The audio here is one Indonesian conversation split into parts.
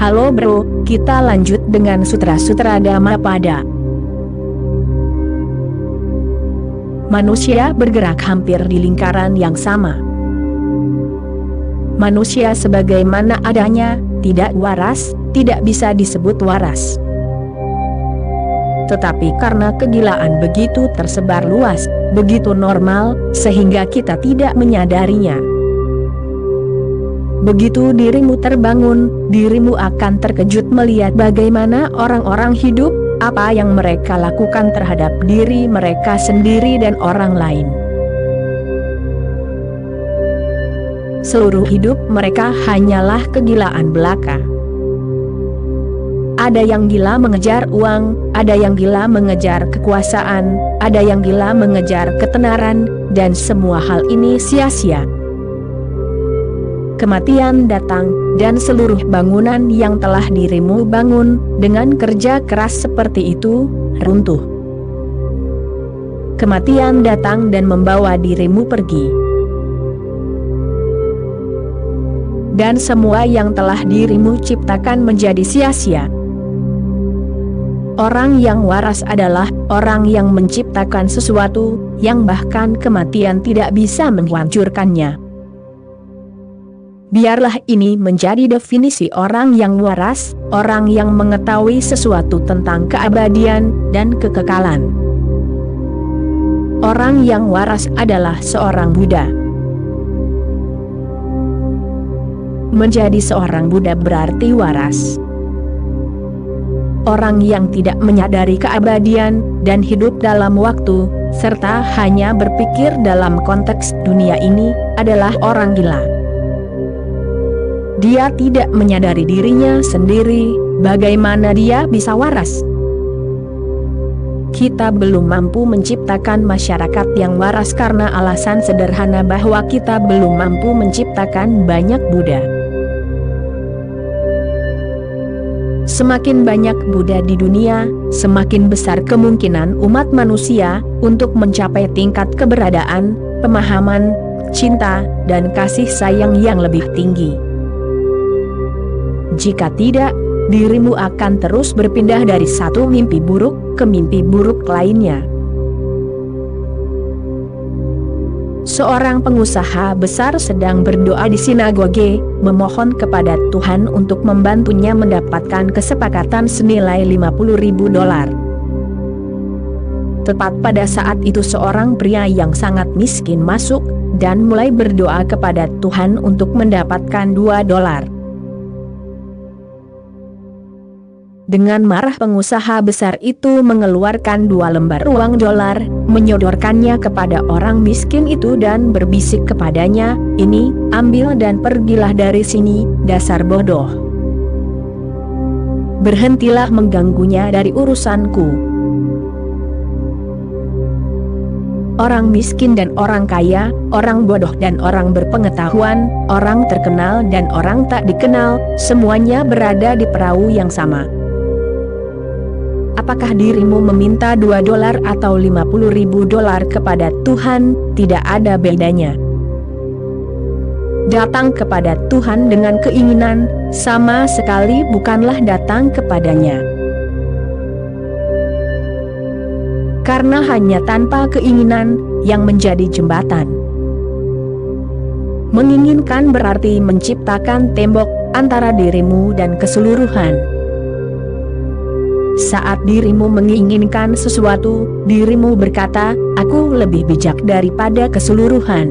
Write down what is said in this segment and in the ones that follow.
Halo bro, kita lanjut dengan Sutra-Sutra Dhammapada. Manusia bergerak hampir di lingkaran yang sama. Manusia sebagaimana adanya, tidak waras, tidak bisa disebut waras. Tetapi karena kegilaan begitu tersebar luas, begitu normal, sehingga kita tidak menyadarinya. Begitu dirimu terbangun, dirimu akan terkejut melihat bagaimana orang-orang hidup, apa yang mereka lakukan terhadap diri mereka sendiri dan orang lain. Seluruh hidup mereka hanyalah kegilaan belaka. Ada yang gila mengejar uang, ada yang gila mengejar kekuasaan, ada yang gila mengejar ketenaran, dan semua hal ini sia-sia. Kematian datang, dan seluruh bangunan yang telah dirimu bangun, dengan kerja keras seperti itu, runtuh. Kematian datang dan membawa dirimu pergi. Dan semua yang telah dirimu ciptakan menjadi sia-sia. Orang yang waras adalah orang yang menciptakan sesuatu, yang bahkan kematian tidak bisa menghancurkannya. Biarlah ini menjadi definisi orang yang waras, orang yang mengetahui sesuatu tentang keabadian dan kekekalan. Orang yang waras adalah seorang Buddha. Menjadi seorang Buddha berarti waras. Orang yang tidak menyadari keabadian dan hidup dalam waktu, serta hanya berpikir dalam konteks dunia ini, adalah orang gila. Dia tidak menyadari dirinya sendiri, bagaimana dia bisa waras. Kita belum mampu menciptakan masyarakat yang waras karena alasan sederhana bahwa kita belum mampu menciptakan banyak Buddha. Semakin banyak Buddha di dunia, semakin besar kemungkinan umat manusia untuk mencapai tingkat keberadaan, pemahaman, cinta, dan kasih sayang yang lebih tinggi. Jika tidak, dirimu akan terus berpindah dari satu mimpi buruk ke mimpi buruk lainnya. Seorang pengusaha besar sedang berdoa di sinagoge, memohon kepada Tuhan untuk membantunya mendapatkan kesepakatan senilai $50.000. Tepat pada saat itu seorang pria yang sangat miskin masuk, dan mulai berdoa kepada Tuhan untuk mendapatkan $2. Dengan marah pengusaha besar itu mengeluarkan 2 lembar uang dolar, menyodorkannya kepada orang miskin itu dan berbisik kepadanya, "Ini, ambil dan pergilah dari sini, dasar bodoh. Berhentilah mengganggunya dari urusanku." Orang miskin dan orang kaya, orang bodoh dan orang berpengetahuan, orang terkenal dan orang tak dikenal, semuanya berada di perahu yang sama. Apakah dirimu meminta $2 atau $50.000 kepada Tuhan, tidak ada bedanya. Datang kepada Tuhan dengan keinginan, sama sekali bukanlah datang kepadanya. Karena hanya tanpa keinginan, yang menjadi jembatan. Menginginkan berarti menciptakan tembok, antara dirimu dan keseluruhan. Saat dirimu menginginkan sesuatu, dirimu berkata, "Aku lebih bijak daripada keseluruhan."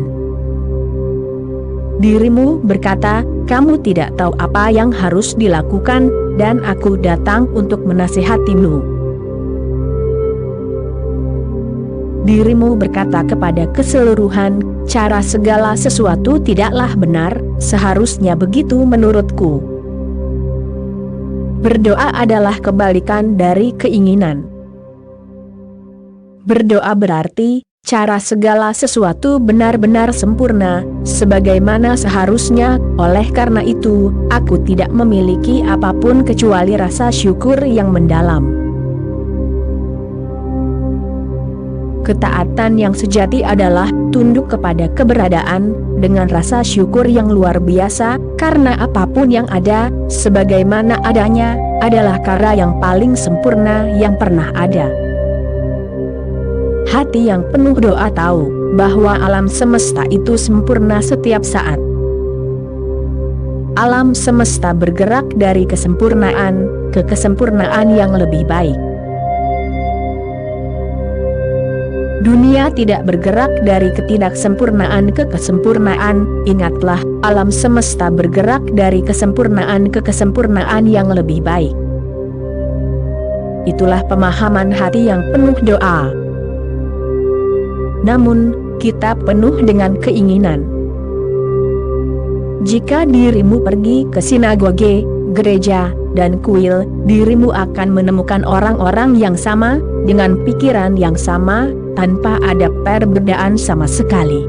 Dirimu berkata, "Kamu tidak tahu apa yang harus dilakukan, dan aku datang untuk menasihatimu." Dirimu berkata kepada keseluruhan, "Cara segala sesuatu tidaklah benar, seharusnya begitu menurutku." Berdoa adalah kebalikan dari keinginan. Berdoa berarti, cara segala sesuatu benar-benar sempurna, sebagaimana seharusnya, oleh karena itu, aku tidak memiliki apapun kecuali rasa syukur yang mendalam. Ketaatan yang sejati adalah tunduk kepada keberadaan, dengan rasa syukur yang luar biasa, Karena apapun yang ada, sebagaimana adanya, adalah karya yang paling sempurna yang pernah ada. Hati yang penuh doa tahu bahwa alam semesta itu sempurna setiap saat. Alam semesta bergerak dari kesempurnaan ke kesempurnaan yang lebih baik. Dunia tidak bergerak dari ketidaksempurnaan ke kesempurnaan. Ingatlah, alam semesta bergerak dari kesempurnaan ke kesempurnaan yang lebih baik. Itulah pemahaman hati yang penuh doa. Namun, kita penuh dengan keinginan. Jika dirimu pergi ke sinagoge, gereja, dan kuil, dirimu akan menemukan orang-orang yang sama, dengan pikiran yang sama, tanpa ada perbedaan sama sekali.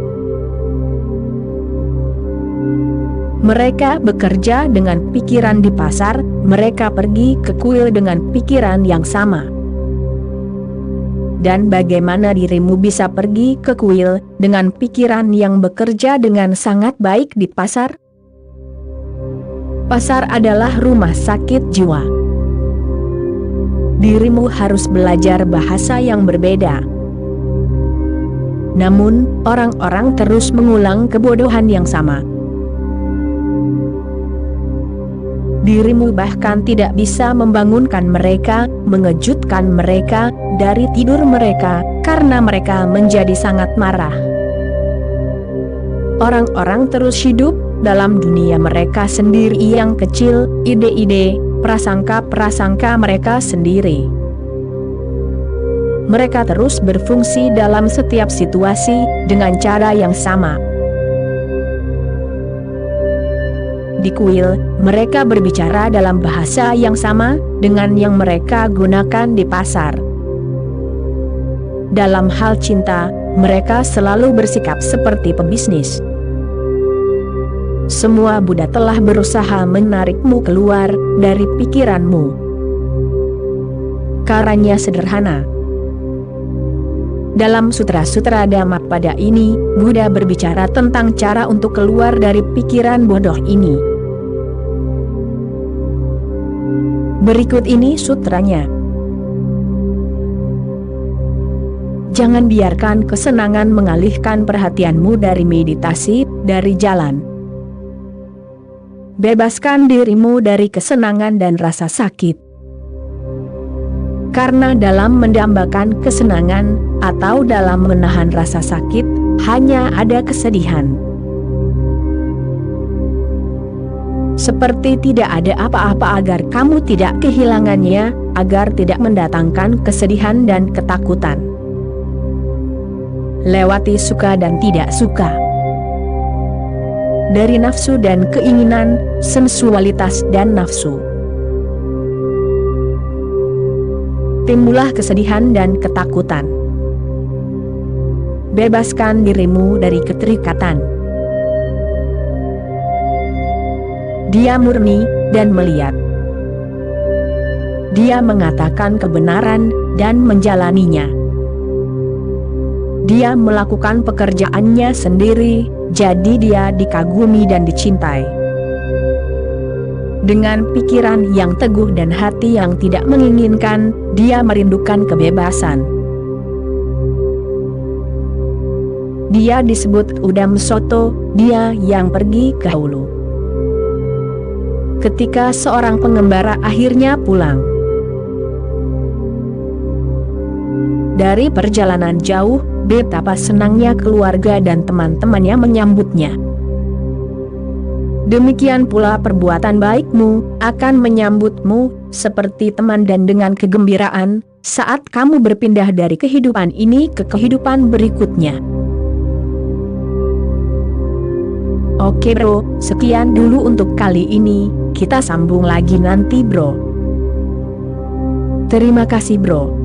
Mereka bekerja dengan pikiran di pasar, mereka pergi ke kuil dengan pikiran yang sama. Dan bagaimana dirimu bisa pergi ke kuil dengan pikiran yang bekerja dengan sangat baik di pasar? Pasar adalah rumah sakit jiwa. Dirimu harus belajar bahasa yang berbeda. Namun, orang-orang terus mengulang kebodohan yang sama. Dirimu bahkan tidak bisa membangunkan mereka, mengejutkan mereka dari tidur mereka, karena mereka menjadi sangat marah. Orang-orang terus hidup dalam dunia mereka sendiri yang kecil, ide-ide, prasangka-prasangka mereka sendiri. Mereka terus berfungsi dalam setiap situasi dengan cara yang sama. Di kuil, mereka berbicara dalam bahasa yang sama dengan yang mereka gunakan di pasar. Dalam hal cinta, mereka selalu bersikap seperti pebisnis. Semua Buddha telah berusaha menarikmu keluar dari pikiranmu. Caranya sederhana. Dalam sutra-sutra Dhammapada ini, Buddha berbicara tentang cara untuk keluar dari pikiran bodoh ini. Berikut ini sutranya. Jangan biarkan kesenangan mengalihkan perhatianmu dari meditasi, dari jalan. Bebaskan dirimu dari kesenangan dan rasa sakit. Karena dalam mendambakan kesenangan, atau dalam menahan rasa sakit, hanya ada kesedihan. Seperti tidak ada apa-apa agar kamu tidak kehilangannya, agar tidak mendatangkan kesedihan dan ketakutan. Lewati suka dan tidak suka. Dari nafsu dan keinginan, sensualitas dan nafsu. Timbullah kesedihan dan ketakutan. Bebaskan dirimu dari keterikatan. Dia murni dan melihat. Dia mengatakan kebenaran dan menjalaninya. Dia melakukan pekerjaannya sendiri, jadi dia dikagumi dan dicintai. Dengan pikiran yang teguh dan hati yang tidak menginginkan, dia merindukan kebebasan. Dia disebut Udam Soto, dia yang pergi ke hulu. Ketika seorang pengembara akhirnya pulang dari perjalanan jauh, betapa senangnya keluarga dan teman-temannya menyambutnya. Demikian pula perbuatan baikmu akan menyambutmu seperti teman dan dengan kegembiraan saat kamu berpindah dari kehidupan ini ke kehidupan berikutnya. Oke bro, sekian dulu untuk kali ini, kita sambung lagi nanti bro. Terima kasih bro.